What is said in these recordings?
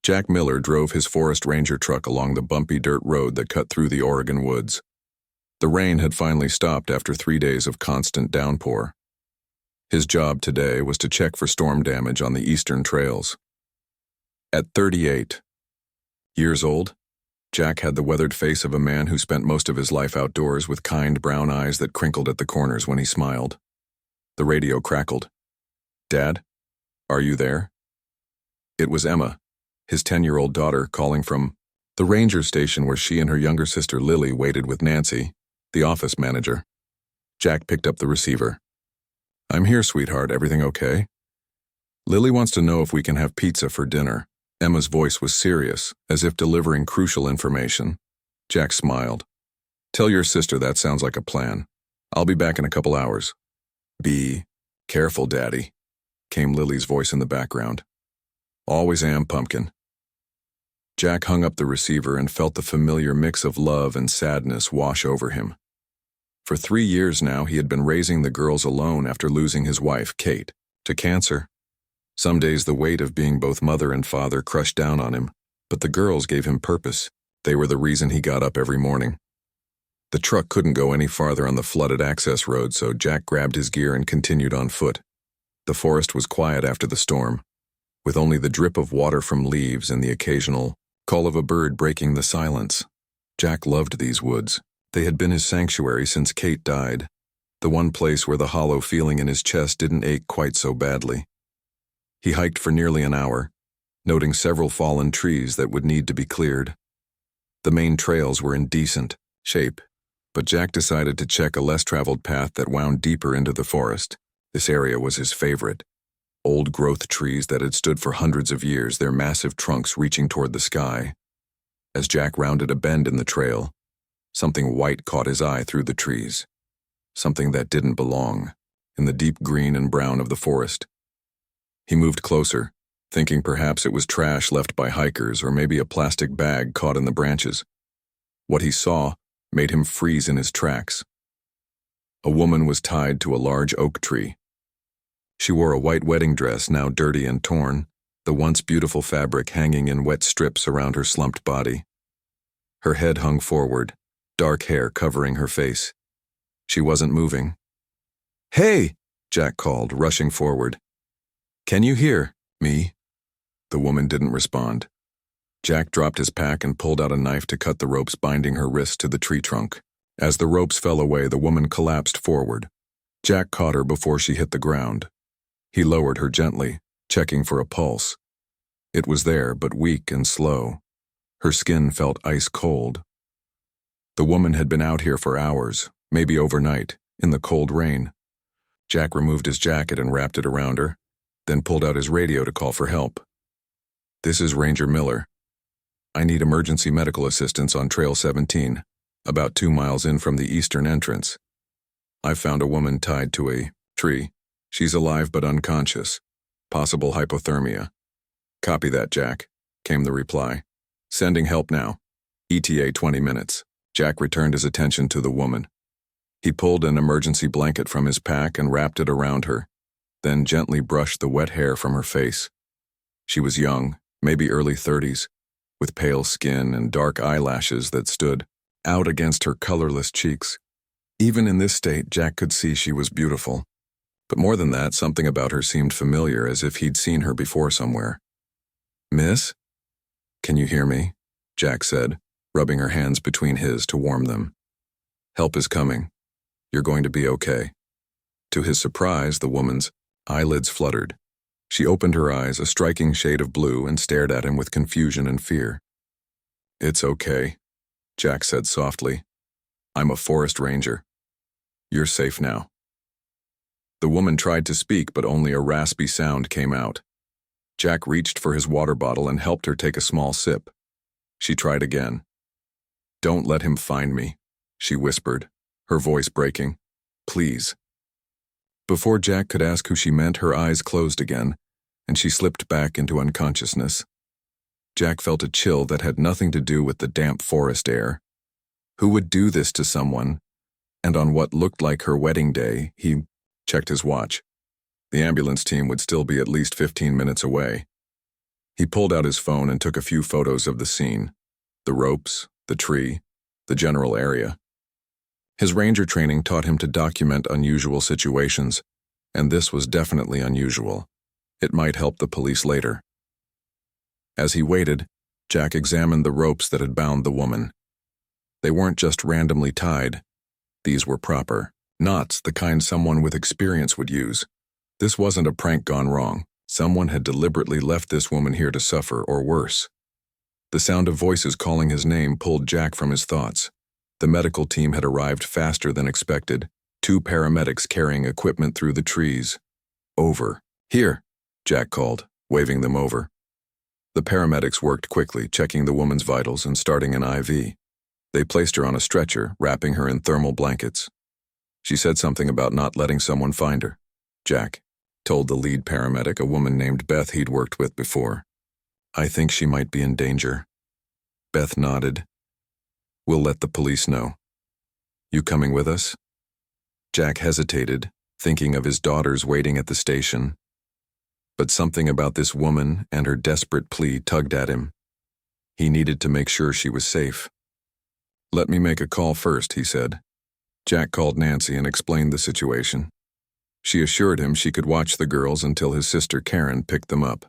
Jack Miller drove his forest ranger truck along the bumpy dirt road that cut through the Oregon woods. The rain had finally stopped after 3 days of constant downpour. His job today was to check for storm damage on the eastern trails. At 38 years old, Jack had the weathered face of a man who spent most of his life outdoors with kind brown eyes that crinkled at the corners when he smiled. The radio crackled. "Dad, are you there?" It was Emma, his 10-year-old daughter, calling from the ranger station where she and her younger sister Lily waited with Nancy, the office manager. Jack picked up the receiver. "I'm here, sweetheart. Everything okay?" "Lily wants to know if we can have pizza for dinner." Emma's voice was serious, as if delivering crucial information. Jack smiled. "Tell your sister that sounds like a plan. I'll be back in a couple hours." "Be careful, Daddy," came Lily's voice in the background. "Always am, Pumpkin." Jack hung up the receiver and felt the familiar mix of love and sadness wash over him. For 3 years now, he had been raising the girls alone after losing his wife, Kate, to cancer. Some days the weight of being both mother and father crushed down on him, but the girls gave him purpose. They were the reason he got up every morning. The truck couldn't go any farther on the flooded access road, so Jack grabbed his gear and continued on foot. The forest was quiet after the storm, with only the drip of water from leaves and the occasional call of a bird breaking the silence. Jack loved these woods. They had been his sanctuary since Kate died, the one place where the hollow feeling in his chest didn't ache quite so badly. He hiked for nearly an hour, noting several fallen trees that would need to be cleared. The main trails were in decent shape, but Jack decided to check a less-traveled path that wound deeper into the forest. This area was his favorite. Old-growth trees that had stood for hundreds of years, their massive trunks reaching toward the sky. As Jack rounded a bend in the trail, something white caught his eye through the trees. Something that didn't belong, in the deep green and brown of the forest. He moved closer, thinking perhaps it was trash left by hikers or maybe a plastic bag caught in the branches. What he saw made him freeze in his tracks. A woman was tied to a large oak tree. She wore a white wedding dress, now dirty and torn, the once beautiful fabric hanging in wet strips around her slumped body. Her head hung forward, dark hair covering her face. She wasn't moving. "Hey!" Jack called, rushing forward. "Can you hear me?" The woman didn't respond. Jack dropped his pack and pulled out a knife to cut the ropes binding her wrist to the tree trunk. As the ropes fell away, the woman collapsed forward. Jack caught her before she hit the ground. He lowered her gently, checking for a pulse. It was there, but weak and slow. Her skin felt ice cold. The woman had been out here for hours, maybe overnight, in the cold rain. Jack removed his jacket and wrapped it around her, then pulled out his radio to call for help. "This is Ranger Miller. I need emergency medical assistance on Trail 17, about 2 miles in from the eastern entrance. I've found a woman tied to a tree. She's alive but unconscious. Possible hypothermia." "Copy that, Jack," came the reply. "Sending help now. ETA 20 minutes. Jack returned his attention to the woman. He pulled an emergency blanket from his pack and wrapped it around her, then gently brushed the wet hair from her face. She was young, maybe early 30s, with pale skin and dark eyelashes that stood out against her colorless cheeks. Even in this state, Jack could see she was beautiful. But more than that, something about her seemed familiar, as if he'd seen her before somewhere. "Miss? Can you hear me?" Jack said, rubbing her hands between his to warm them. "Help is coming. You're going to be okay." To his surprise, the woman's eyelids fluttered. She opened her eyes, a striking shade of blue, and stared at him with confusion and fear. "It's okay," Jack said softly. "I'm a forest ranger. You're safe now." The woman tried to speak, but only a raspy sound came out. Jack reached for his water bottle and helped her take a small sip. She tried again. "Don't let him find me," she whispered, her voice breaking. "Please." Before Jack could ask who she meant, her eyes closed again, and she slipped back into unconsciousness. Jack felt a chill that had nothing to do with the damp forest air. Who would do this to someone? And on what looked like her wedding day, he checked his watch. The ambulance team would still be at least 15 minutes away. He pulled out his phone and took a few photos of the scene, the ropes, the tree, the general area. His ranger training taught him to document unusual situations, and this was definitely unusual. It might help the police later. As he waited, Jack examined the ropes that had bound the woman. They weren't just randomly tied. These were proper knots, the kind someone with experience would use. This wasn't a prank gone wrong. Someone had deliberately left this woman here to suffer, or worse. The sound of voices calling his name pulled Jack from his thoughts. The medical team had arrived faster than expected, 2 paramedics carrying equipment through the trees. Over. Here, Jack called, waving them over. The paramedics worked quickly, checking the woman's vitals and starting an IV. They placed her on a stretcher, wrapping her in thermal blankets. She said something about not letting someone find her. Jack told the lead paramedic, a woman named Beth he'd worked with before. I think she might be in danger. Beth nodded. We'll let the police know. You coming with us? Jack hesitated, thinking of his daughters waiting at the station. But something about this woman and her desperate plea tugged at him. He needed to make sure she was safe. Let me make a call first, he said. Jack called Nancy and explained the situation. She assured him she could watch the girls until his sister Karen picked them up.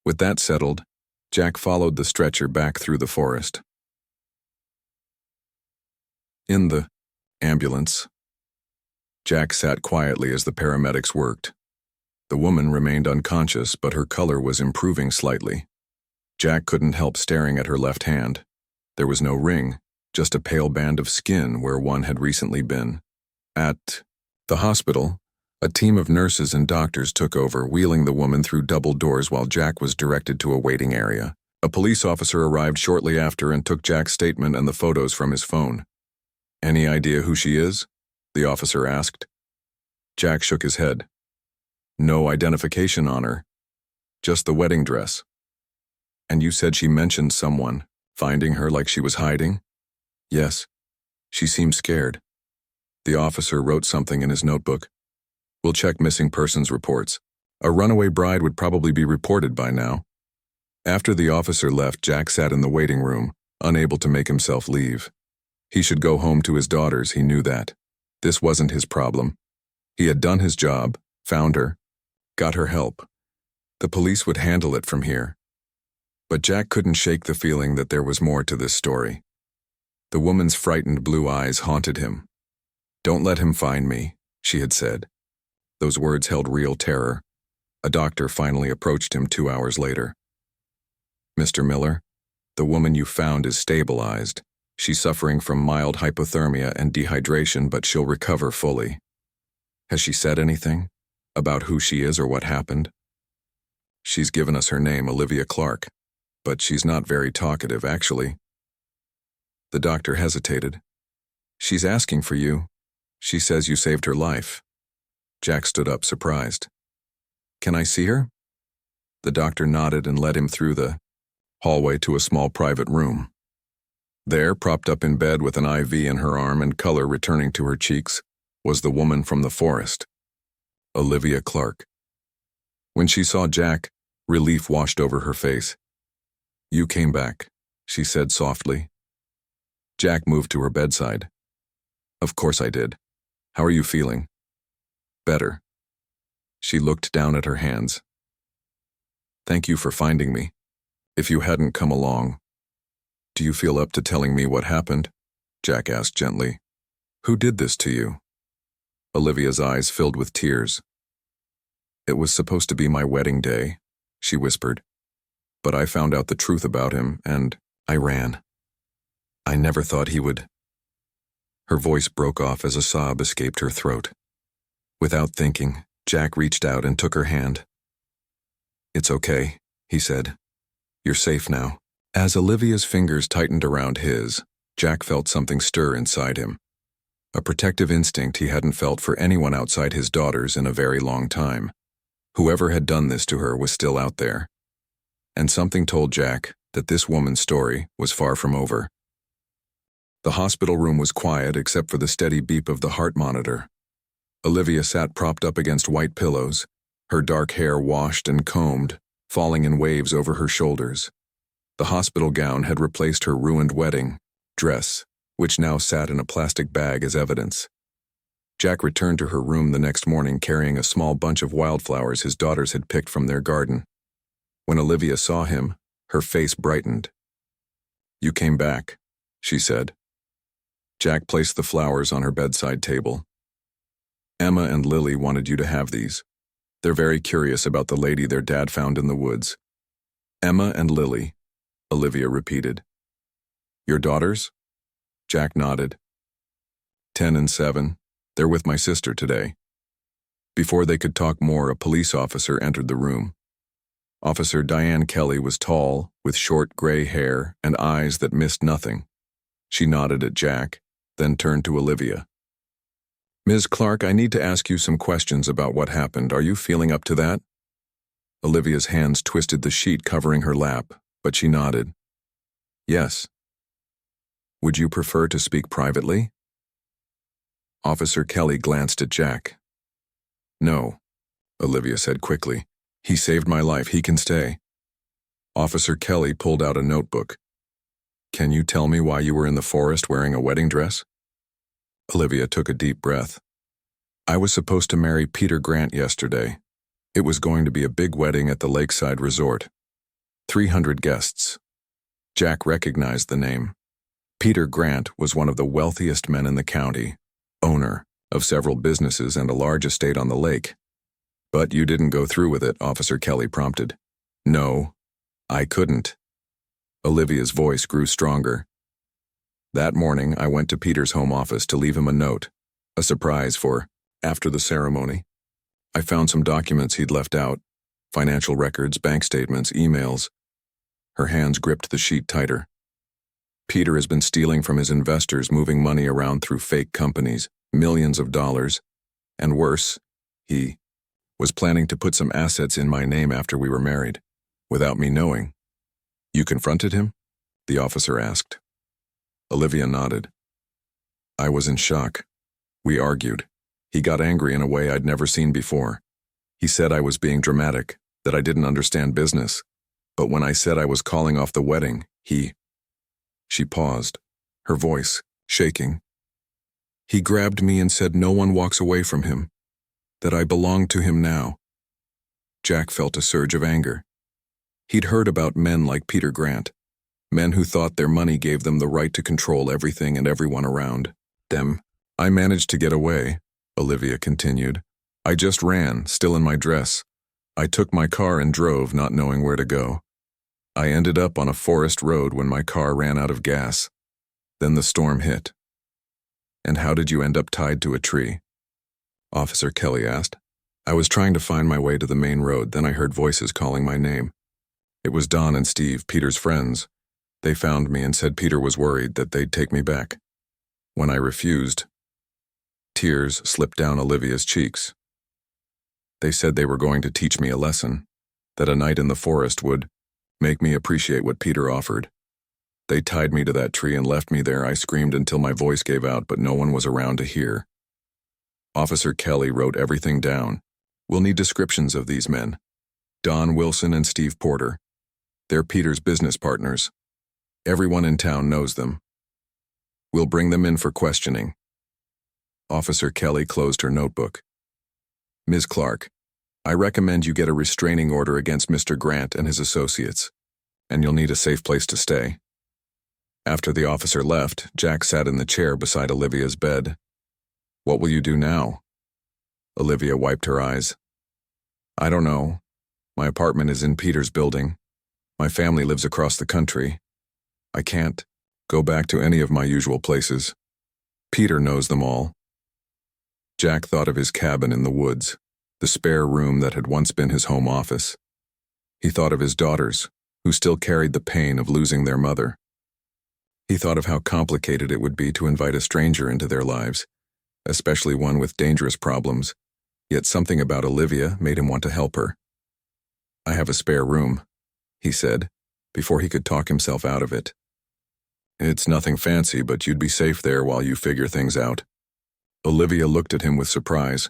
With that settled, Jack followed the stretcher back through the forest. In the ambulance, Jack sat quietly as the paramedics worked. The woman remained unconscious, but her color was improving slightly. Jack couldn't help staring at her left hand. There was no ring, just a pale band of skin where one had recently been. At the hospital, a team of nurses and doctors took over, wheeling the woman through double doors while Jack was directed to a waiting area. A police officer arrived shortly after and took Jack's statement and the photos from his phone. Any idea who she is? The officer asked. Jack shook his head. No identification on her. Just the wedding dress. And you said she mentioned someone finding her like she was hiding? Yes. She seemed scared. The officer wrote something in his notebook. We'll check missing persons reports. A runaway bride would probably be reported by now. After the officer left, Jack sat in the waiting room, unable to make himself leave. He should go home to his daughters, he knew that. This wasn't his problem. He had done his job, found her, got her help. The police would handle it from here. But Jack couldn't shake the feeling that there was more to this story. The woman's frightened blue eyes haunted him. Don't let him find me, she had said. Those words held real terror. A doctor finally approached him 2 hours later. Mr. Miller, the woman you found is stabilized. She's suffering from mild hypothermia and dehydration, but she'll recover fully. Has she said anything about who she is or what happened? She's given us her name, Olivia Clark, but she's not very talkative, actually. The doctor hesitated. She's asking for you. She says you saved her life. Jack stood up, surprised. Can I see her? The doctor nodded and led him through the hallway to a small private room. There, propped up in bed with an IV in her arm and color returning to her cheeks, was the woman from the forest, Olivia Clark. When she saw Jack, relief washed over her face. You came back, she said softly. Jack moved to her bedside. Of course I did. How are you feeling? Better. She looked down at her hands. Thank you for finding me. If you hadn't come along. Do you feel up to telling me what happened? Jack asked gently. Who did this to you? Olivia's eyes filled with tears. It was supposed to be my wedding day, she whispered. But I found out the truth about him, and I ran. I never thought he would. Her voice broke off as a sob escaped her throat. Without thinking, Jack reached out and took her hand. It's okay, he said. You're safe now. As Olivia's fingers tightened around his, Jack felt something stir inside him. A protective instinct he hadn't felt for anyone outside his daughters in a very long time. Whoever had done this to her was still out there. And something told Jack that this woman's story was far from over. The hospital room was quiet except for the steady beep of the heart monitor. Olivia sat propped up against white pillows, her dark hair washed and combed, falling in waves over her shoulders. The hospital gown had replaced her ruined wedding dress, which now sat in a plastic bag as evidence. Jack returned to her room the next morning carrying a small bunch of wildflowers his daughters had picked from their garden. When Olivia saw him, her face brightened. "You came back," she said. Jack placed the flowers on her bedside table. "Emma and Lily wanted you to have these. They're very curious about the lady their dad found in the woods." "Emma and Lily," Olivia repeated. "Your daughters?" Jack nodded. 10 and 7. They're with my sister today." Before they could talk more, a police officer entered the room. Officer Diane Kelly was tall, with short gray hair and eyes that missed nothing. She nodded at Jack, then turned to Olivia. "Ms. Clark, I need to ask you some questions about what happened. Are you feeling up to that?" Olivia's hands twisted the sheet covering her lap, but she nodded. "Yes." "Would you prefer to speak privately?" Officer Kelly glanced at Jack. "No," Olivia said quickly. "He saved my life. He can stay." Officer Kelly pulled out a notebook. "Can you tell me why you were in the forest wearing a wedding dress?" Olivia took a deep breath. "I was supposed to marry Peter Grant yesterday. It was going to be a big wedding at the Lakeside Resort. 300 guests." Jack recognized the name. Peter Grant was one of the wealthiest men in the county, owner of several businesses and a large estate on the lake. "But you didn't go through with it," Officer Kelly prompted. "No, I couldn't." Olivia's voice grew stronger. "That morning, I went to Peter's home office to leave him a note, a surprise for after the ceremony. I found some documents he'd left out, financial records, bank statements, emails." Her hands gripped the sheet tighter. "Peter has been stealing from his investors, moving money around through fake companies, millions of dollars. And worse, he was planning to put some assets in my name after we were married, without me knowing." "You confronted him?" the officer asked. Olivia nodded. "I was in shock. We argued. He got angry in a way I'd never seen before. He said I was being dramatic, that I didn't understand business. But when I said I was calling off the wedding, She paused, her voice shaking. "He grabbed me and said no one walks away from him, that I belonged to him now." Jack felt a surge of anger. He'd heard about men like Peter Grant, men who thought their money gave them the right to control everything and everyone around them. "I managed to get away," Olivia continued. "I just ran, still in my dress. I took my car and drove, not knowing where to go. I ended up on a forest road when my car ran out of gas. Then the storm hit." "And how did you end up tied to a tree?" Officer Kelly asked. "I was trying to find my way to the main road, then I heard voices calling my name. It was Don and Steve, Peter's friends. They found me and said Peter was worried that they'd take me back. When I refused..." Tears slipped down Olivia's cheeks. "They said they were going to teach me a lesson, that a night in the forest would make me appreciate what Peter offered. They tied me to that tree and left me there. I screamed until my voice gave out, but no one was around to hear." Officer Kelly wrote everything down. "We'll need descriptions of these men. Don Wilson and Steve Porter. They're Peter's business partners. Everyone in town knows them. We'll bring them in for questioning." Officer Kelly closed her notebook. "Ms. Clark, I recommend you get a restraining order against Mr. Grant and his associates, and you'll need a safe place to stay." After the officer left, Jack sat in the chair beside Olivia's bed. "What will you do now?" Olivia wiped her eyes. "I don't know. My apartment is in Peter's building. My family lives across the country. I can't go back to any of my usual places. Peter knows them all." Jack thought of his cabin in the woods, the spare room that had once been his home office. He thought of his daughters, who still carried the pain of losing their mother. He thought of how complicated it would be to invite a stranger into their lives, especially one with dangerous problems, yet something about Olivia made him want to help her. "I have a spare room," he said, before he could talk himself out of it. "It's nothing fancy, but you'd be safe there while you figure things out." Olivia looked at him with surprise.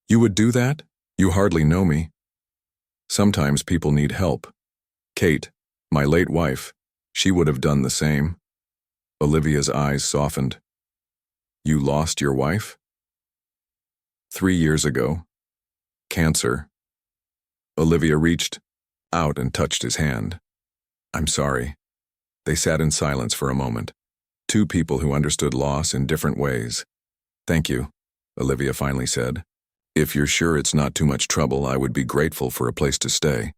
"You would do that? You hardly know me." Sometimes people need help. Kate, my late wife, she would have done the same. Olivia's eyes softened. You lost your wife? 3 years ago. Cancer. Olivia reached out and touched his hand. I'm sorry. They sat in silence for a moment. Two people who understood loss in different ways. Thank you, Olivia finally said. If you're sure it's not too much trouble, I would be grateful for a place to stay.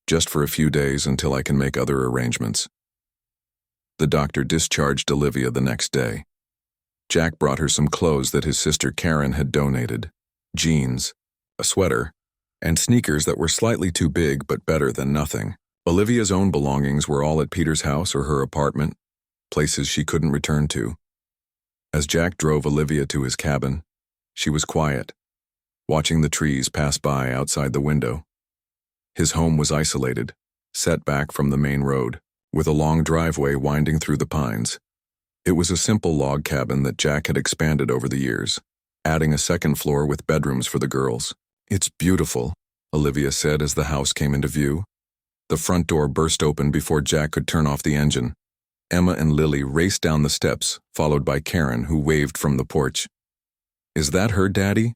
Just for a few days until I can make other arrangements. The doctor discharged Olivia the next day. Jack brought her some clothes that his sister Karen had donated. Jeans, a sweater, and sneakers that were slightly too big but better than nothing. Olivia's own belongings were all at Peter's house or her apartment, places she couldn't return to. As Jack drove Olivia to his cabin, she was quiet, watching the trees pass by outside the window. His home was isolated, set back from the main road, with a long driveway winding through the pines. It was a simple log cabin that Jack had expanded over the years, adding a second floor with bedrooms for the girls. It's beautiful, Olivia said as the house came into view. The front door burst open before Jack could turn off the engine. Emma and Lily raced down the steps, followed by Karen, who waved from the porch. Is that her daddy?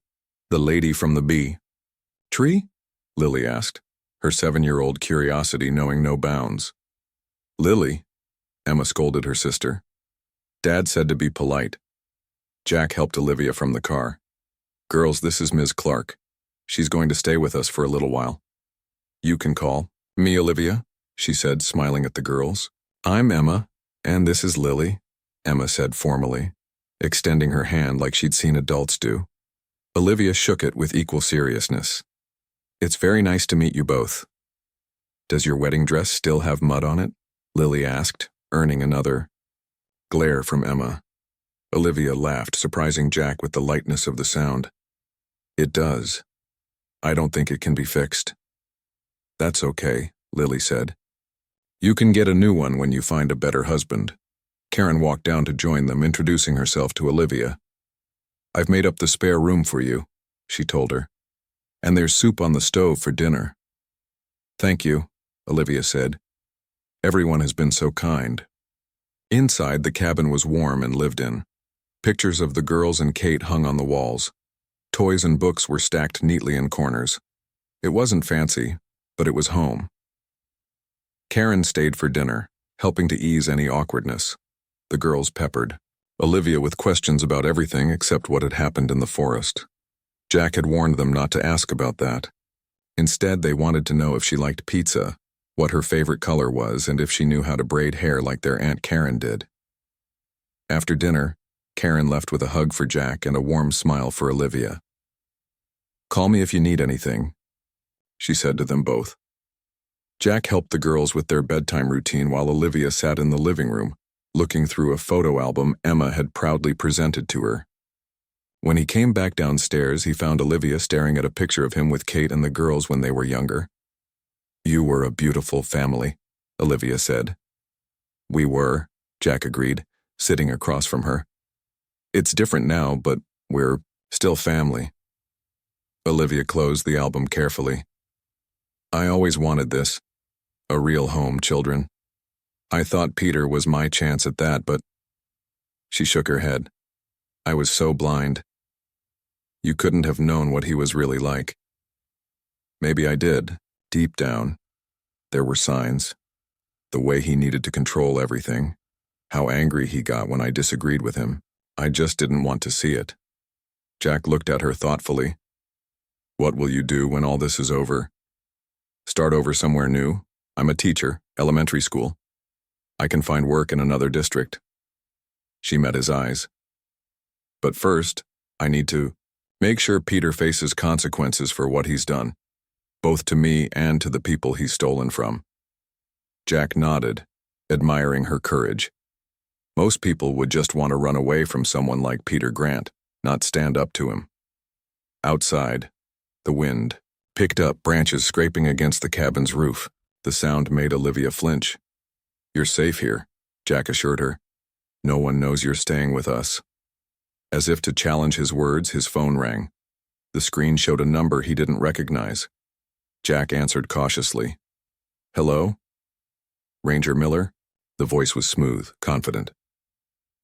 The lady from the bee tree? Lily asked, her 7-year-old curiosity knowing no bounds. Lily, Emma scolded her sister. Dad said to be polite. Jack helped Olivia from the car. Girls, this is Ms. Clark. She's going to stay with us for a little while. You can call me Olivia, she said, smiling at the girls. I'm Emma, and this is Lily, Emma said formally, extending her hand like she'd seen adults do. Olivia shook it with equal seriousness. It's very nice to meet you both. Does your wedding dress still have mud on it? Lily asked, earning another glare from Emma. Olivia laughed, surprising Jack with the lightness of the sound. It does. I don't think it can be fixed. That's okay, Lily said. You can get a new one when you find a better husband. Karen walked down to join them, introducing herself to Olivia. I've made up the spare room for you, she told her. And there's soup on the stove for dinner. Thank you, Olivia said. Everyone has been so kind. Inside, the cabin was warm and lived in. Pictures of the girls and Kate hung on the walls. Toys and books were stacked neatly in corners. It wasn't fancy, but it was home. Karen stayed for dinner, helping to ease any awkwardness. The girls peppered Olivia with questions about everything except what had happened in the forest. Jack had warned them not to ask about that. Instead, they wanted to know if she liked pizza, what her favorite color was, and if she knew how to braid hair like their Aunt Karen did. After dinner, Karen left with a hug for Jack and a warm smile for Olivia. Call me if you need anything, she said to them both. Jack helped the girls with their bedtime routine while Olivia sat in the living room, looking through a photo album Emma had proudly presented to her. When he came back downstairs, he found Olivia staring at a picture of him with Kate and the girls when they were younger. You were a beautiful family, Olivia said. We were, Jack agreed, sitting across from her. It's different now, but we're still family. Olivia closed the album carefully. I always wanted this. A real home, children. I thought Peter was my chance at that, but... She shook her head. I was so blind. You couldn't have known what he was really like. Maybe I did, deep down. There were signs. The way he needed to control everything. How angry he got when I disagreed with him. I just didn't want to see it. Jack looked at her thoughtfully. What will you do when all this is over? Start over somewhere new? I'm a teacher, elementary school. I can find work in another district. She met his eyes. But first, I need to make sure Peter faces consequences for what he's done, both to me and to the people he's stolen from. Jack nodded, admiring her courage. Most people would just want to run away from someone like Peter Grant, not stand up to him. Outside, the wind picked up, branches scraping against the cabin's roof. The sound made Olivia flinch. You're safe here, Jack assured her. No one knows you're staying with us. As if to challenge his words, his phone rang. The screen showed a number he didn't recognize. Jack answered cautiously. Hello? Ranger Miller? The voice was smooth, confident.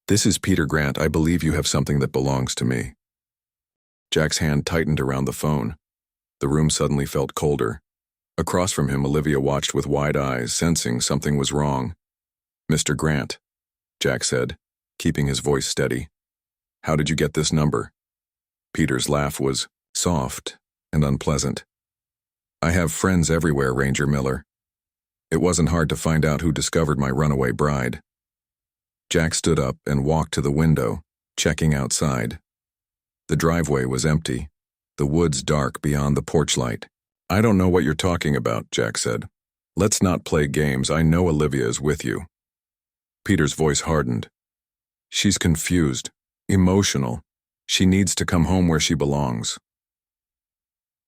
This is Peter Grant. I believe you have something that belongs to me. Jack's hand tightened around the phone. The room suddenly felt colder. Across from him, Olivia watched with wide eyes, sensing something was wrong. Mr. Grant, Jack said, keeping his voice steady. How did you get this number? Peter's laugh was soft and unpleasant. I have friends everywhere, Ranger Miller. It wasn't hard to find out who discovered my runaway bride. Jack stood up and walked to the window, checking outside. The driveway was empty, the woods dark beyond the porch light. I don't know what you're talking about, Jack said. Let's not play games. I know Olivia is with you. Peter's voice hardened. She's confused, emotional. She needs to come home where she belongs.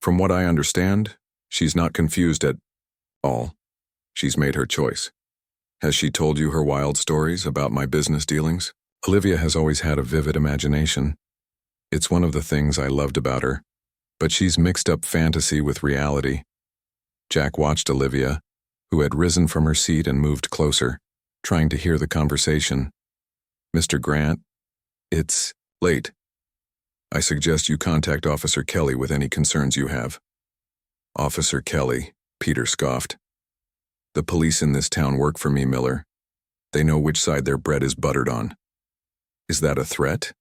From what I understand, she's not confused at all. She's made her choice. Has she told you her wild stories about my business dealings? Olivia has always had a vivid imagination. It's one of the things I loved about her, but she's mixed up fantasy with reality. Jack watched Olivia, who had risen from her seat and moved closer, trying to hear the conversation. Mr. Grant, it's late. I suggest you contact Officer Kelly with any concerns you have. Officer Kelly, Peter scoffed. The police in this town work for me, Miller. They know which side their bread is buttered on. Is that a threat?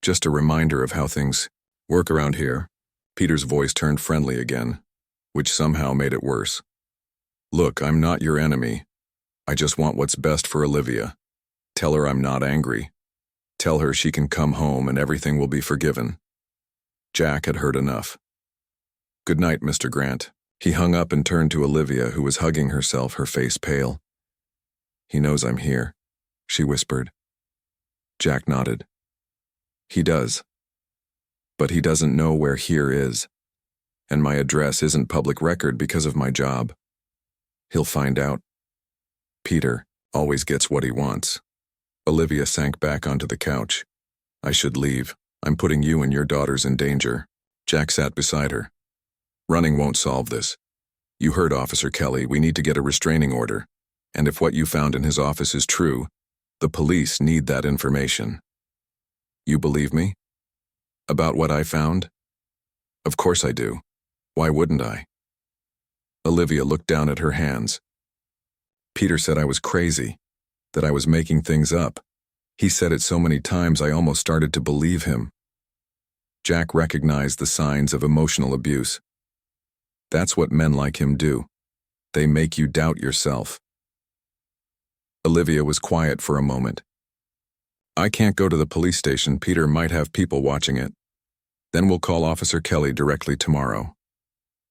Just a reminder of how things work around here. Peter's voice turned friendly again, which somehow made it worse. Look, I'm not your enemy. I just want what's best for Olivia. Tell her I'm not angry. Tell her she can come home and everything will be forgiven. Jack had heard enough. Good night, Mr. Grant. He hung up and turned to Olivia, who was hugging herself, her face pale. He knows I'm here, she whispered. Jack nodded. He does. But he doesn't know where here is. And my address isn't public record because of my job. He'll find out. Peter always gets what he wants. Olivia sank back onto the couch. I should leave. I'm putting you and your daughters in danger. Jack sat beside her. Running won't solve this. You heard Officer Kelly. We need to get a restraining order. And if what you found in his office is true, the police need that information. You believe me? About what I found? Of course I do. Why wouldn't I? Olivia looked down at her hands. Peter said I was crazy, that I was making things up. He said it so many times I almost started to believe him. Jack recognized the signs of emotional abuse. That's what men like him do. They make you doubt yourself. Olivia was quiet for a moment. I can't go to the police station. Peter might have people watching it. Then we'll call Officer Kelly directly tomorrow.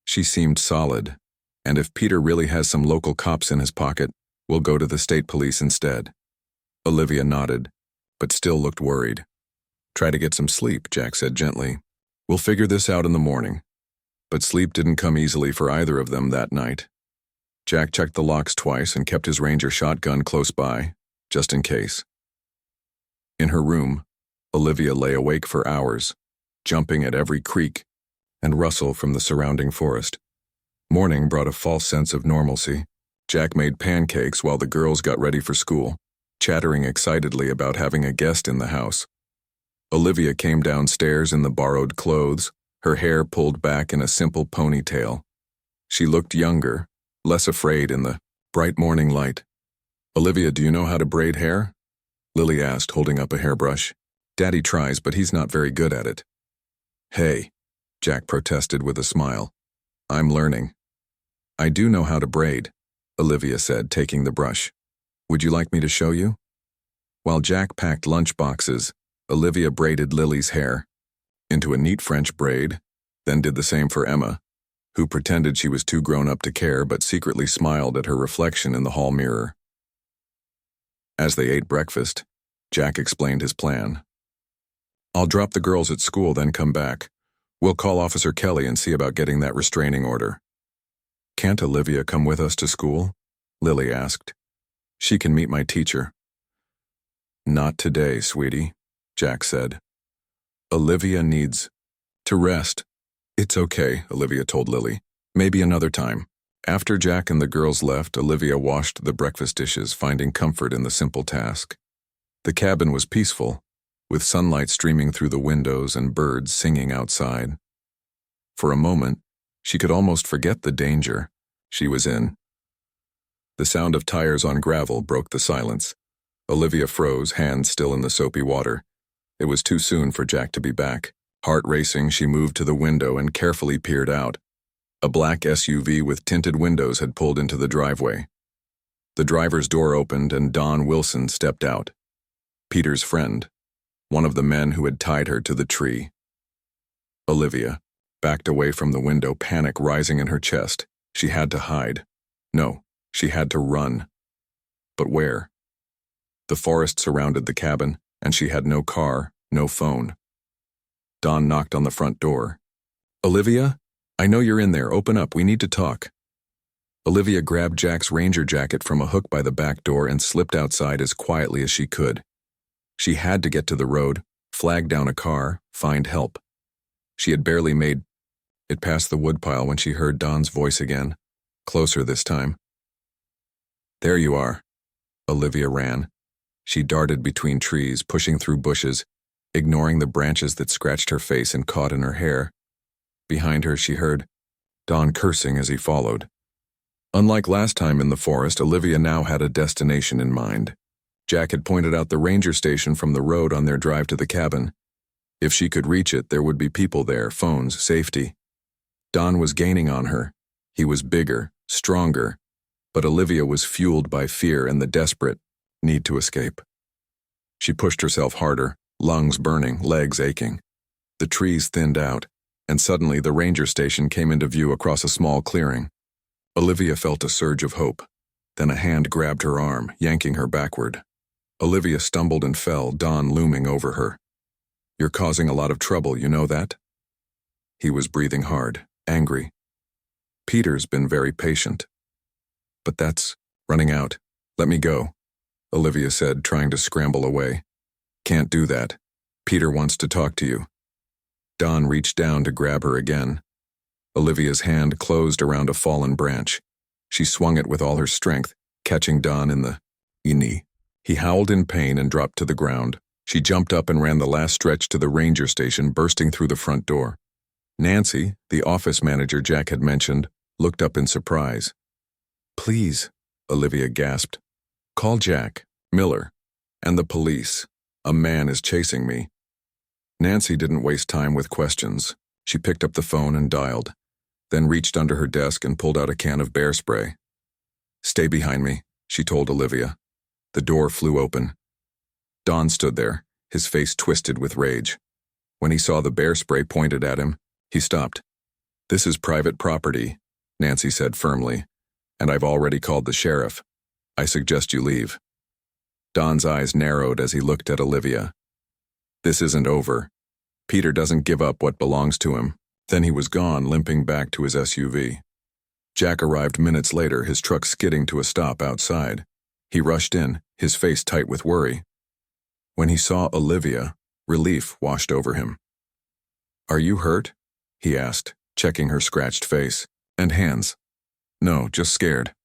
She seemed solid, and if Peter really has some local cops in his pocket, we'll go to the state police instead. Olivia nodded, but still looked worried. Try to get some sleep, Jack said gently. We'll figure this out in the morning. But sleep didn't come easily for either of them that night. Jack checked the locks twice and kept his Ranger shotgun close by, just in case. In her room, Olivia lay awake for hours, jumping at every creak and rustle from the surrounding forest. Morning brought a false sense of normalcy. Jack made pancakes while the girls got ready for school, chattering excitedly about having a guest in the house. Olivia came downstairs in the borrowed clothes, her hair pulled back in a simple ponytail. She looked younger, less afraid in the bright morning light. Olivia, do you know how to braid hair? Lily asked, holding up a hairbrush. Daddy tries, but he's not very good at it. Hey, Jack protested with a smile. I'm learning. I do know how to braid, Olivia said, taking the brush. Would you like me to show you? While Jack packed lunch boxes, Olivia braided Lily's hair into a neat French braid, then did the same for Emma, who pretended she was too grown up to care but secretly smiled at her reflection in the hall mirror. As they ate breakfast, Jack explained his plan. I'll drop the girls at school, then come back. We'll call Officer Kelly and see about getting that restraining order. Can't Olivia come with us to school? Lily asked. She can meet my teacher. Not today, sweetie, Jack said. Olivia needs to rest. It's okay, Olivia told Lily. Maybe another time. After Jack and the girls left, Olivia washed the breakfast dishes, finding comfort in the simple task. The cabin was peaceful, with sunlight streaming through the windows and birds singing outside. For a moment, she could almost forget the danger she was in. The sound of tires on gravel broke the silence. Olivia froze, hands still in the soapy water. It was too soon for Jack to be back. Heart racing, she moved to the window and carefully peered out. A black SUV with tinted windows had pulled into the driveway. The driver's door opened and Don Wilson stepped out. Peter's friend, one of the men who had tied her to the tree. Olivia backed away from the window, panic rising in her chest. She had to hide. No, she had to run. But where? The forest surrounded the cabin, and she had no car, no phone. Don knocked on the front door. "Olivia? I know you're in there. Open up. We need to talk." Olivia grabbed Jack's ranger jacket from a hook by the back door and slipped outside as quietly as she could. She had to get to the road, flag down a car, find help. She had barely made it past the woodpile when she heard Don's voice again, closer this time. "There you are." Olivia ran. She darted between trees, pushing through bushes, ignoring the branches that scratched her face and caught in her hair. Behind her, she heard Don cursing as he followed. Unlike last time in the forest, Olivia now had a destination in mind. Jack had pointed out the ranger station from the road on their drive to the cabin. If she could reach it, there would be people there, phones, safety. Don was gaining on her. He was bigger, stronger, but Olivia was fueled by fear and the desperate need to escape. She pushed herself harder, lungs burning, legs aching. The trees thinned out, and suddenly the ranger station came into view across a small clearing. Olivia felt a surge of hope. Then a hand grabbed her arm, yanking her backward. Olivia stumbled and fell, Don looming over her. "You're causing a lot of trouble, you know that?" He was breathing hard, angry. "Peter's been very patient." "But that's running out. Let me go," Olivia said, trying to scramble away. "Can't do that. Peter wants to talk to you." Don reached down to grab her again. Olivia's hand closed around a fallen branch. She swung it with all her strength, catching Don in the knee. He howled in pain and dropped to the ground. She jumped up and ran the last stretch to the ranger station, bursting through the front door. Nancy, the office manager Jack had mentioned, looked up in surprise. "Please," Olivia gasped. "Call Jack, Miller, and the police. A man is chasing me." Nancy didn't waste time with questions. She picked up the phone and dialed, then reached under her desk and pulled out a can of bear spray. "Stay behind me," she told Olivia. The door flew open. Don stood there, his face twisted with rage. When he saw the bear spray pointed at him, he stopped. "This is private property," Nancy said firmly, "and I've already called the sheriff. I suggest you leave." Don's eyes narrowed as he looked at Olivia. "This isn't over. Peter doesn't give up what belongs to him." Then he was gone, limping back to his SUV. Jack arrived minutes later, his truck skidding to a stop outside. He rushed in, his face tight with worry. When he saw Olivia, relief washed over him. "Are you hurt?" he asked, checking her scratched face and hands. "No, just scared."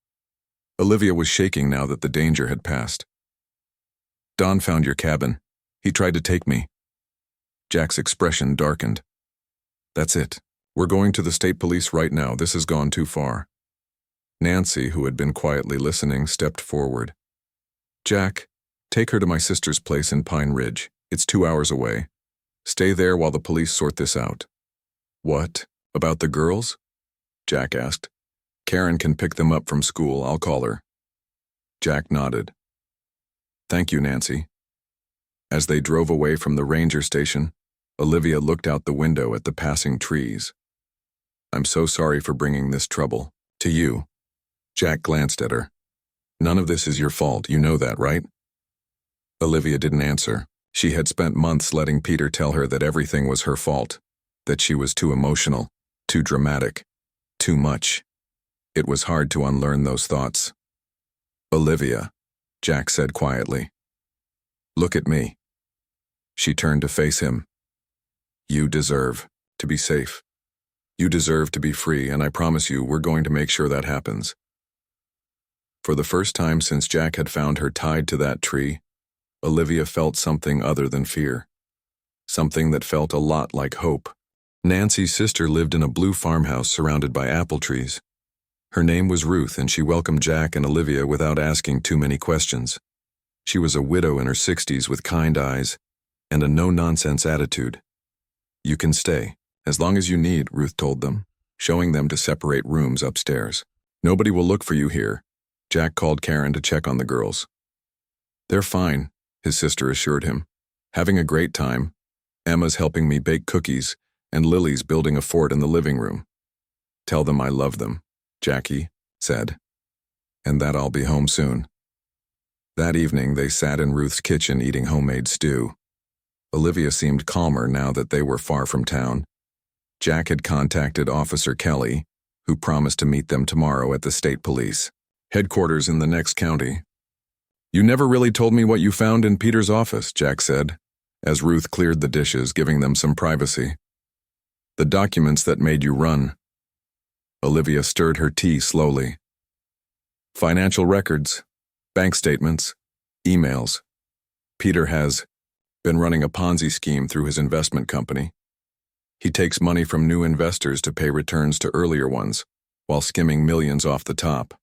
Olivia was shaking now that the danger had passed. "Don found your cabin. He tried to take me." Jack's expression darkened. "That's it. We're going to the state police right now. This has gone too far." Nancy, who had been quietly listening, stepped forward. "Jack, take her to my sister's place in Pine Ridge. It's 2 hours away. Stay there while the police sort this out." "What? About the girls?" Jack asked. "Karen can pick them up from school. I'll call her." Jack nodded. "Thank you, Nancy." As they drove away from the ranger station, Olivia looked out the window at the passing trees. "I'm so sorry for bringing this trouble to you." Jack glanced at her. "None of this is your fault. You know that, right?" Olivia didn't answer. She had spent months letting Peter tell her that everything was her fault, that she was too emotional, too dramatic, too much. It was hard to unlearn those thoughts. "Olivia," Jack said quietly. "Look at me." She turned to face him. "You deserve to be safe. You deserve to be free, and I promise you we're going to make sure that happens." For the first time since Jack had found her tied to that tree, Olivia felt something other than fear. Something that felt a lot like hope. Nancy's sister lived in a blue farmhouse surrounded by apple trees. Her name was Ruth, and she welcomed Jack and Olivia without asking too many questions. She was a widow in her 60s with kind eyes and a no-nonsense attitude. "You can stay, as long as you need," Ruth told them, showing them to separate rooms upstairs. "Nobody will look for you here." Jack called Karen to check on the girls. "They're fine," his sister assured him. "Having a great time. Emma's helping me bake cookies, and Lily's building a fort in the living room. Tell them I love them," Jackie said, "and that I'll be home soon." That evening, they sat in Ruth's kitchen eating homemade stew. Olivia seemed calmer now that they were far from town. Jack had contacted Officer Kelly, who promised to meet them tomorrow at the state police headquarters in the next county. "You never really told me what you found in Peter's office," Jack said, as Ruth cleared the dishes, giving them some privacy. "The documents that made you run." Olivia stirred her tea slowly. "Financial records, bank statements, emails. Peter has been running a Ponzi scheme through his investment company. He takes money from new investors to pay returns to earlier ones, while skimming millions off the top."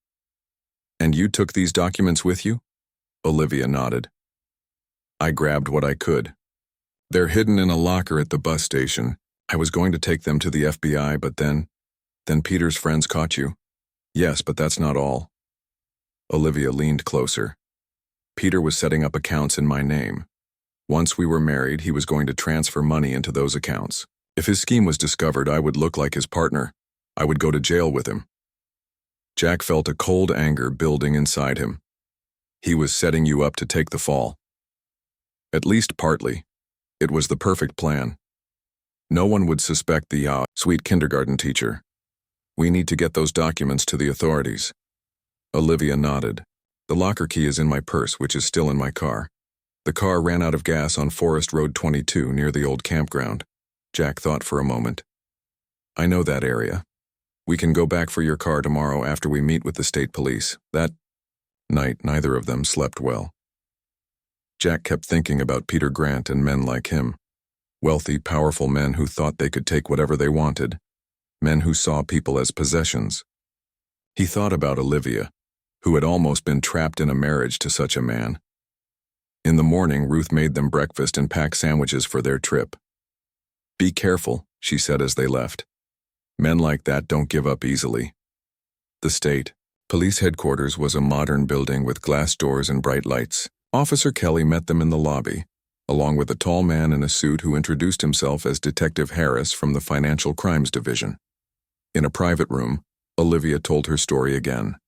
"And you took these documents with you?" Olivia nodded. "I grabbed what I could. They're hidden in a locker at the bus station. I was going to take them to the FBI, but then Peter's friends caught you." "Yes, but that's not all." Olivia leaned closer. "Peter was setting up accounts in my name. Once we were married, he was going to transfer money into those accounts. If his scheme was discovered, I would look like his partner. I would go to jail with him." Jack felt a cold anger building inside him. He was setting you up to take the fall. At least partly. It was the perfect plan. No one would suspect the sweet kindergarten teacher. "We need to get those documents to the authorities." Olivia nodded. "The locker key is in my purse, which is still in my car. The car ran out of gas on Forest Road 22 near the old campground." Jack thought for a moment. "I know that area. We can go back for your car tomorrow after we meet with the state police." That night, neither of them slept well. Jack kept thinking about Peter Grant and men like him. Wealthy, powerful men who thought they could take whatever they wanted. Men who saw people as possessions. He thought about Olivia, who had almost been trapped in a marriage to such a man. In the morning, Ruth made them breakfast and packed sandwiches for their trip. "Be careful," she said as they left. "Men like that don't give up easily." The state police headquarters was a modern building with glass doors and bright lights. Officer Kelly met them in the lobby, along with a tall man in a suit who introduced himself as Detective Harris from the Financial Crimes Division. In a private room, Olivia told her story again.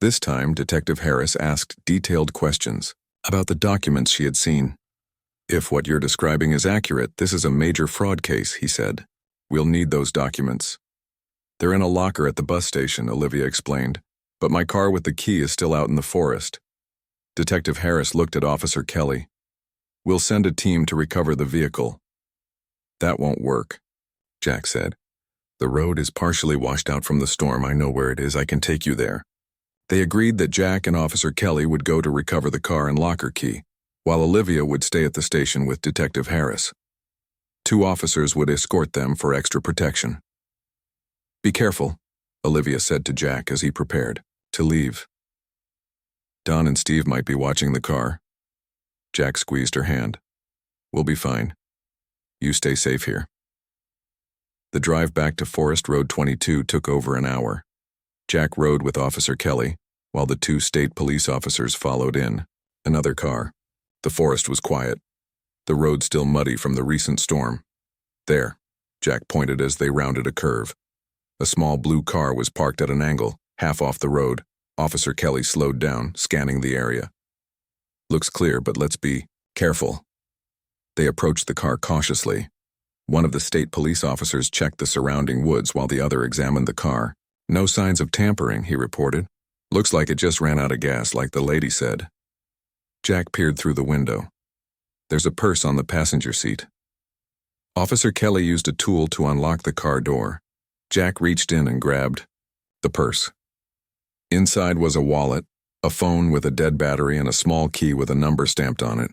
This time, Detective Harris asked detailed questions about the documents she had seen. "If what you're describing is accurate, this is a major fraud case," he said. "We'll need those documents." "They're in a locker at the bus station," Olivia explained, "but my car with the key is still out in the forest." Detective Harris looked at Officer Kelly. "We'll send a team to recover the vehicle." "That won't work," Jack said. "The road is partially washed out from the storm. I know where it is. I can take you there." They agreed that Jack and Officer Kelly would go to recover the car and locker key, while Olivia would stay at the station with Detective Harris. 2 officers would escort them for extra protection. "Be careful," Olivia said to Jack as he prepared to leave. "Don and Steve might be watching the car." Jack squeezed her hand. "We'll be fine. You stay safe here." The drive back to Forest Road 22 took over an hour. Jack rode with Officer Kelly, while the 2 state police officers followed in another car. The forest was quiet, the road still muddy from the recent storm. "There," Jack pointed as they rounded a curve. A small blue car was parked at an angle, half off the road. Officer Kelly slowed down, scanning the area. "Looks clear, but let's be careful." They approached the car cautiously. One of the state police officers checked the surrounding woods while the other examined the car. "No signs of tampering," he reported. "Looks like it just ran out of gas, like the lady said." Jack peered through the window. "There's a purse on the passenger seat." Officer Kelly used a tool to unlock the car door. Jack reached in and grabbed the purse. Inside was a wallet, a phone with a dead battery, and a small key with a number stamped on it.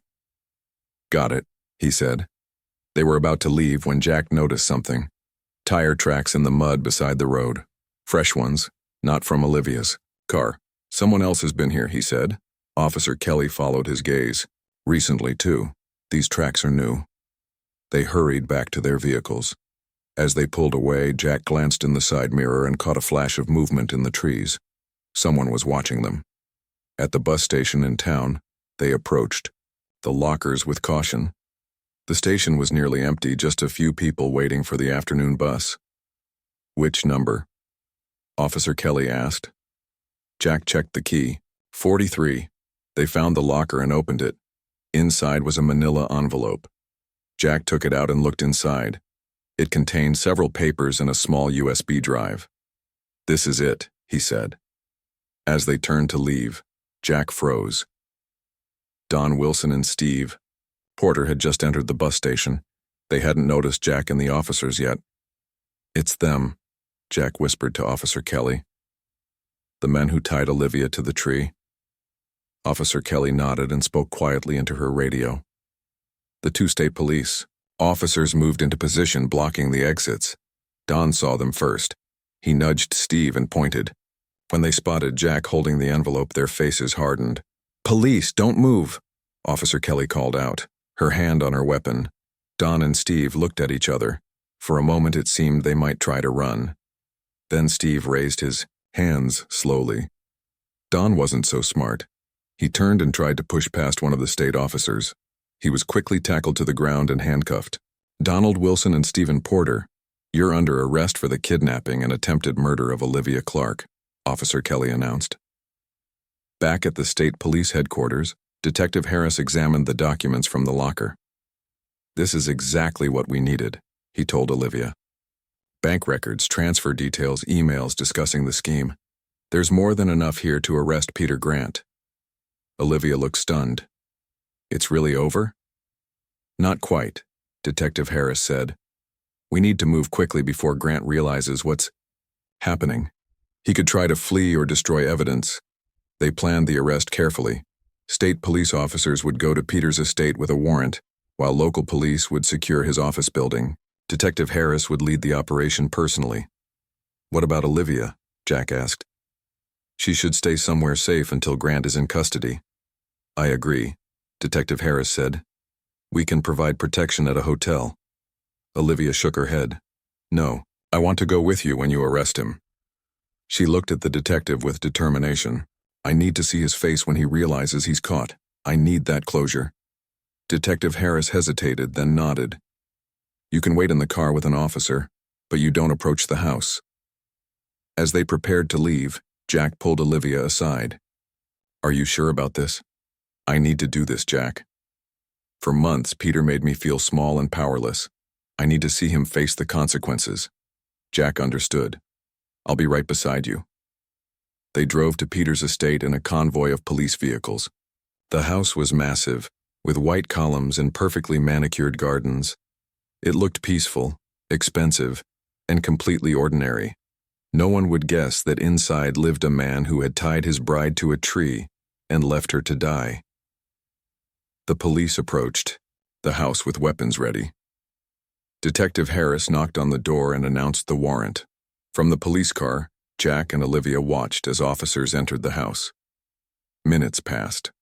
"Got it," he said. They were about to leave when Jack noticed something. Tire tracks in the mud beside the road. Fresh ones, not from Olivia's car. "Someone else has been here," he said. Officer Kelly followed his gaze. "Recently, too. These tracks are new." They hurried back to their vehicles. As they pulled away, Jack glanced in the side mirror and caught a flash of movement in the trees. Someone was watching them. At the bus station in town, they approached the lockers with caution. The station was nearly empty, just a few people waiting for the afternoon bus. "Which number?" Officer Kelly asked. Jack checked the key. 43. They found the locker and opened it. Inside was a manila envelope. Jack took it out and looked inside. It contained several papers and a small USB drive. "This is it," he said. As they turned to leave, Jack froze. Don Wilson and Steve Porter had just entered the bus station. They hadn't noticed Jack and the officers yet. "It's them," Jack whispered to Officer Kelly. "The men who tied Olivia to the tree." Officer Kelly nodded and spoke quietly into her radio. The two state police officers moved into position, blocking the exits. Don saw them first. He nudged Steve and pointed. When they spotted Jack holding the envelope, their faces hardened. "Police, don't move," Officer Kelly called out, her hand on her weapon. Don and Steve looked at each other. For a moment it seemed they might try to run. Then Steve raised his hands slowly. Don wasn't so smart. He turned and tried to push past one of the state officers. He was quickly tackled to the ground and handcuffed. "Donald Wilson and Stephen Porter, you're under arrest for the kidnapping and attempted murder of Olivia Clark," Officer Kelly announced. Back at the state police headquarters, Detective Harris examined the documents from the locker. "This is exactly what we needed," he told Olivia. "Bank records, transfer details, emails discussing the scheme. There's more than enough here to arrest Peter Grant." Olivia looked stunned. "It's really over?" "Not quite," Detective Harris said. "We need to move quickly before Grant realizes what's happening. He could try to flee or destroy evidence." They planned the arrest carefully. State police officers would go to Peter's estate with a warrant, while local police would secure his office building. Detective Harris would lead the operation personally. "What about Olivia?" Jack asked. "She should stay somewhere safe until Grant is in custody." "I agree," Detective Harris said. "We can provide protection at a hotel." Olivia shook her head. "No, I want to go with you when you arrest him." She looked at the detective with determination. "I need to see his face when he realizes he's caught. I need that closure." Detective Harris hesitated, then nodded. "You can wait in the car with an officer, but you don't approach the house." As they prepared to leave, Jack pulled Olivia aside. "Are you sure about this?" "I need to do this, Jack. For months, Peter made me feel small and powerless. I need to see him face the consequences." Jack understood. "I'll be right beside you." They drove to Peter's estate in a convoy of police vehicles. The house was massive, with white columns and perfectly manicured gardens. It looked peaceful, expensive, and completely ordinary. No one would guess that inside lived a man who had tied his bride to a tree and left her to die. The police approached, the house with weapons ready. Detective Harris knocked on the door and announced the warrant. From the police car, Jack and Olivia watched as officers entered the house. Minutes passed.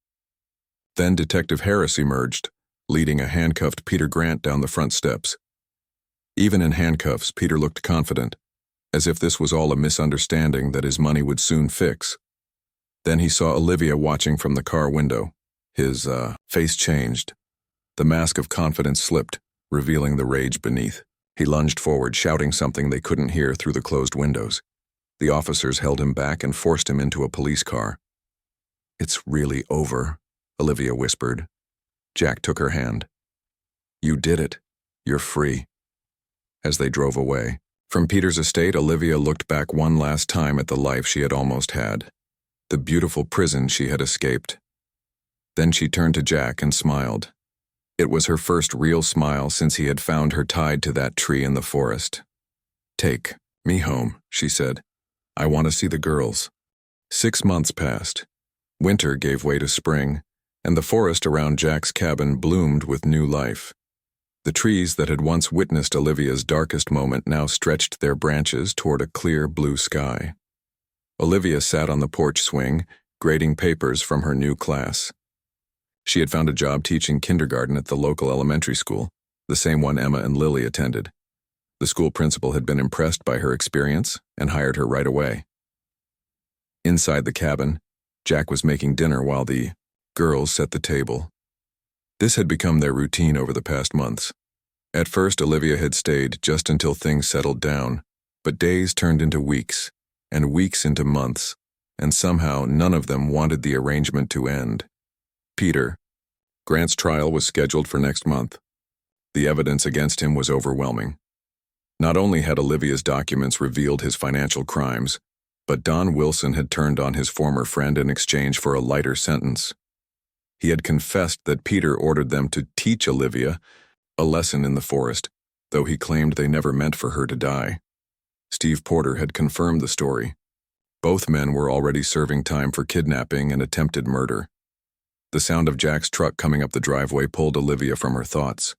Then Detective Harris emerged, leading a handcuffed Peter Grant down the front steps. Even in handcuffs, Peter looked confident, as if this was all a misunderstanding that his money would soon fix. Then he saw Olivia watching from the car window. His face changed. The mask of confidence slipped, revealing the rage beneath. He lunged forward, shouting something they couldn't hear through the closed windows. The officers held him back and forced him into a police car. "It's really over," Olivia whispered. Jack took her hand. "You did it. You're free." As they drove away from Peter's estate, Olivia looked back one last time at the life she had almost had, the beautiful prison she had escaped. Then she turned to Jack and smiled. It was her first real smile since he had found her tied to that tree in the forest. "Take," "Me home," she said. "I want to see the girls." 6 months passed. Winter gave way to spring, and the forest around Jack's cabin bloomed with new life. The trees that had once witnessed Olivia's darkest moment now stretched their branches toward a clear blue sky. Olivia sat on the porch swing, grading papers from her new class. She had found a job teaching kindergarten at the local elementary school, the same one Emma and Lily attended. The school principal had been impressed by her experience and hired her right away. Inside the cabin, Jack was making dinner while the girls set the table. This had become their routine over the past months. At first, Olivia had stayed just until things settled down, but days turned into weeks, and weeks into months, and somehow none of them wanted the arrangement to end. Peter, Grant's trial was scheduled for next month. The evidence against him was overwhelming. Not only had Olivia's documents revealed his financial crimes, but Don Wilson had turned on his former friend in exchange for a lighter sentence. He had confessed that Peter ordered them to teach Olivia a lesson in the forest, though he claimed they never meant for her to die. Steve Porter had confirmed the story. Both men were already serving time for kidnapping and attempted murder. The sound of Jack's truck coming up the driveway pulled Olivia from her thoughts.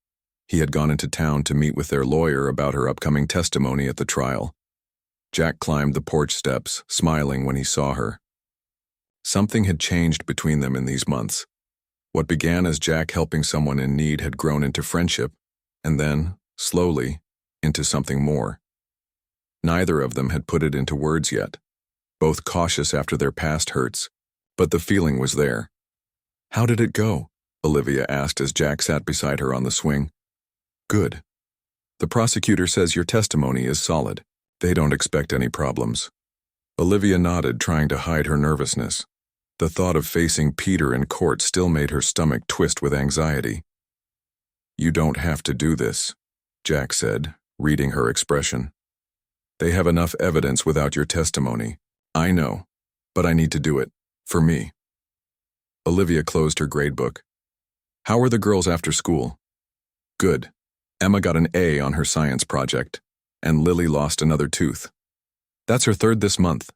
He had gone into town to meet with their lawyer about her upcoming testimony at the trial. Jack climbed the porch steps, smiling when he saw her. Something had changed between them in these months. What began as Jack helping someone in need had grown into friendship, and then, slowly, into something more. Neither of them had put it into words yet, both cautious after their past hurts, but the feeling was there. "How did it go?" Olivia asked as Jack sat beside her on the swing. "Good. The prosecutor says your testimony is solid. They don't expect any problems." Olivia nodded, trying to hide her nervousness. The thought of facing Peter in court still made her stomach twist with anxiety. "You don't have to do this," Jack said, reading her expression. "They have enough evidence without your testimony. I know, but I need to do it, for me." Olivia closed her gradebook. "How are the girls after school?" "Good. Emma got an A on her science project, and Lily lost another tooth. That's her third this month."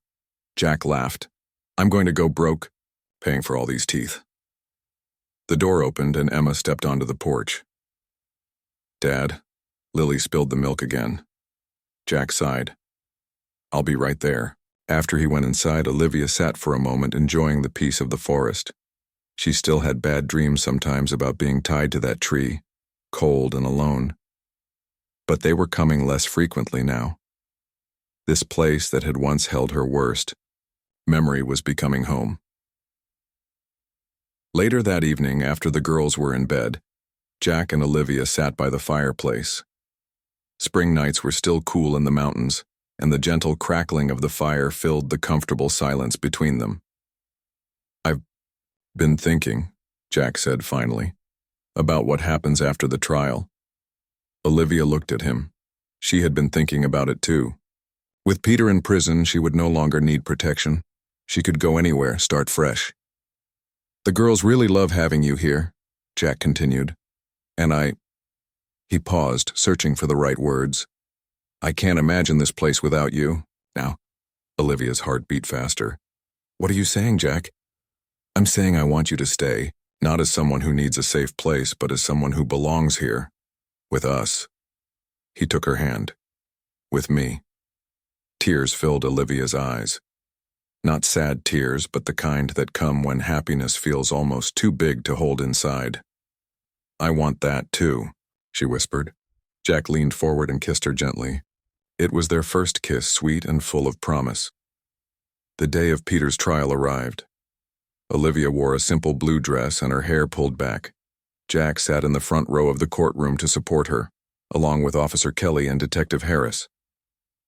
Jack laughed. "I'm going to go broke, paying for all these teeth." The door opened and Emma stepped onto the porch. "Dad," Lily spilled the milk again. Jack sighed. "I'll be right there." After he went inside, Olivia sat for a moment enjoying the peace of the forest. She still had bad dreams sometimes about being tied to that tree, cold and alone. But they were coming less frequently now. This place that had once held her worst, memory was becoming home. Later that evening, after the girls were in bed, Jack and Olivia sat by the fireplace. Spring nights were still cool in the mountains, and the gentle crackling of the fire filled the comfortable silence between them. "I've been thinking," Jack said finally, "about what happens after the trial." Olivia looked at him. She had been thinking about it too. With Peter in prison, she would no longer need protection. She could go anywhere, start fresh. "The girls really love having you here," Jack continued. "And He paused, searching for the right words. "I can't imagine this place without you." Now, Olivia's heart beat faster. "What are you saying, Jack?" "I'm saying I want you to stay, not as someone who needs a safe place, but as someone who belongs here. With us." He took her hand. "With me." Tears filled Olivia's eyes. Not sad tears, but the kind that come when happiness feels almost too big to hold inside. "I want that too," she whispered. Jack leaned forward and kissed her gently. It was their first kiss, sweet and full of promise. The day of Peter's trial arrived. Olivia wore a simple blue dress and her hair pulled back. Jack sat in the front row of the courtroom to support her, along with Officer Kelly and Detective Harris.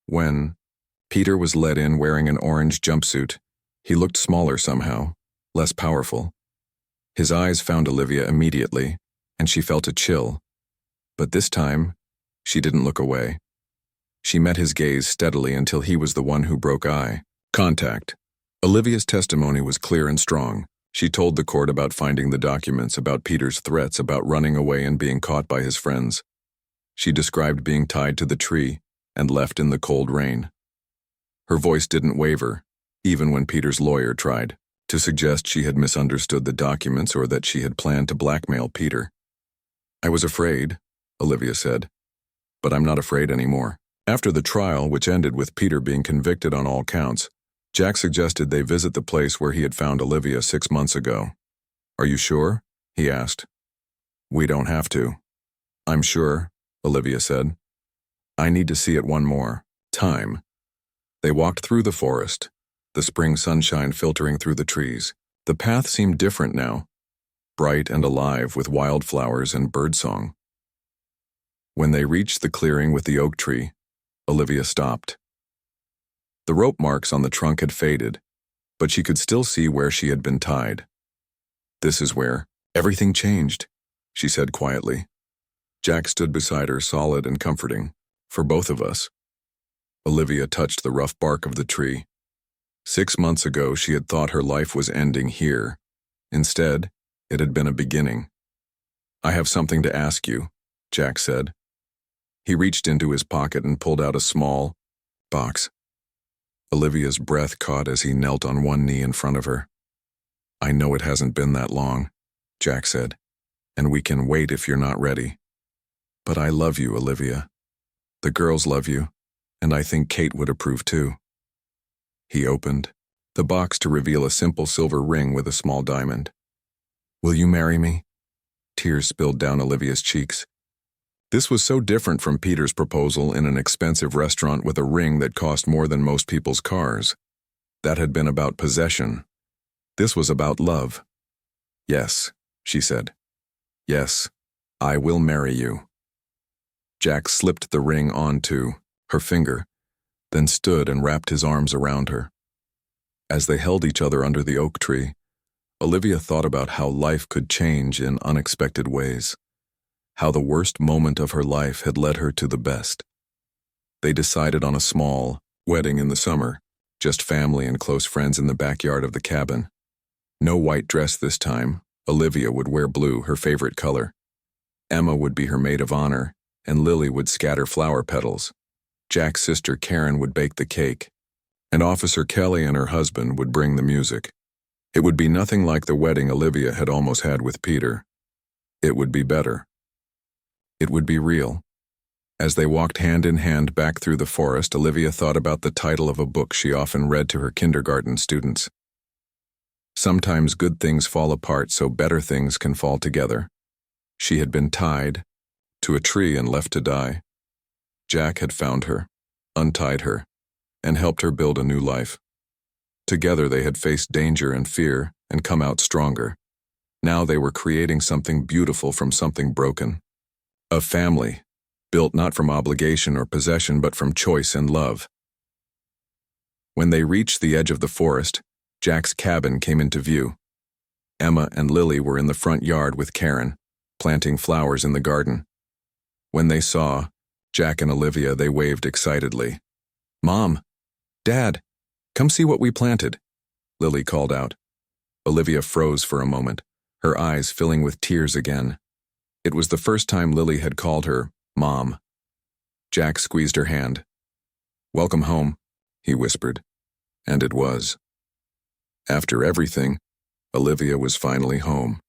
When Peter was led in wearing an orange jumpsuit, he looked smaller somehow, less powerful. His eyes found Olivia immediately, and she felt a chill. But this time, she didn't look away. She met his gaze steadily until he was the one who broke eye contact. Olivia's testimony was clear and strong. She told the court about finding the documents, about Peter's threats, about running away and being caught by his friends. She described being tied to the tree, and left in the cold rain. Her voice didn't waver, even when Peter's lawyer tried to suggest she had misunderstood the documents or that she had planned to blackmail Peter. "I was afraid," Olivia said, "but I'm not afraid anymore." After the trial, which ended with Peter being convicted on all counts, Jack suggested they visit the place where he had found Olivia 6 months ago. "Are you sure?" he asked. "We don't have to." "I'm sure," Olivia said. "I need to see it one more time." They walked through the forest, the spring sunshine filtering through the trees. The path seemed different now, bright and alive with wildflowers and birdsong. When they reached the clearing with the oak tree, Olivia stopped. The rope marks on the trunk had faded, but she could still see where she had been tied. "This is where everything changed," she said quietly. Jack stood beside her, solid and comforting, "For both of us." Olivia touched the rough bark of the tree. 6 months ago, she had thought her life was ending here. Instead, it had been a beginning. "I have something to ask you," Jack said. He reached into his pocket and pulled out a small box. Olivia's breath caught as he knelt on one knee in front of her. "I know it hasn't been that long," Jack said, "and we can wait if you're not ready. But I love you, Olivia. The girls love you, and I think Kate would approve too." He opened the box to reveal a simple silver ring with a small diamond. "Will you marry me?" Tears spilled down Olivia's cheeks. This was so different from Peter's proposal in an expensive restaurant with a ring that cost more than most people's cars. That had been about possession. This was about love. "Yes," she said. "Yes, I will marry you." Jack slipped the ring onto her finger, then stood and wrapped his arms around her. As they held each other under the oak tree, Olivia thought about how life could change in unexpected ways, how the worst moment of her life had led her to the best. They decided on a small wedding in the summer, just family and close friends in the backyard of the cabin. No white dress this time. Olivia would wear blue, her favorite color. Emma would be her maid of honor, and Lily would scatter flower petals. Jack's sister Karen would bake the cake, and Officer Kelly and her husband would bring the music. It would be nothing like the wedding Olivia had almost had with Peter. It would be better. It would be real. As they walked hand in hand back through the forest, Olivia thought about the title of a book she often read to her kindergarten students. "Sometimes good things fall apart so better things can fall together." She had been tied to a tree and left to die. Jack had found her, untied her, and helped her build a new life. Together they had faced danger and fear and come out stronger. Now they were creating something beautiful from something broken. A family, built not from obligation or possession but from choice and love. When they reached the edge of the forest, Jack's cabin came into view. Emma and Lily were in the front yard with Karen, planting flowers in the garden. When they saw Jack and Olivia, they waved excitedly. "Mom! Dad! Come see what we planted," Lily called out. Olivia froze for a moment, her eyes filling with tears again. It was the first time Lily had called her Mom. Jack squeezed her hand. "Welcome home," he whispered, and it was. After everything, Olivia was finally home.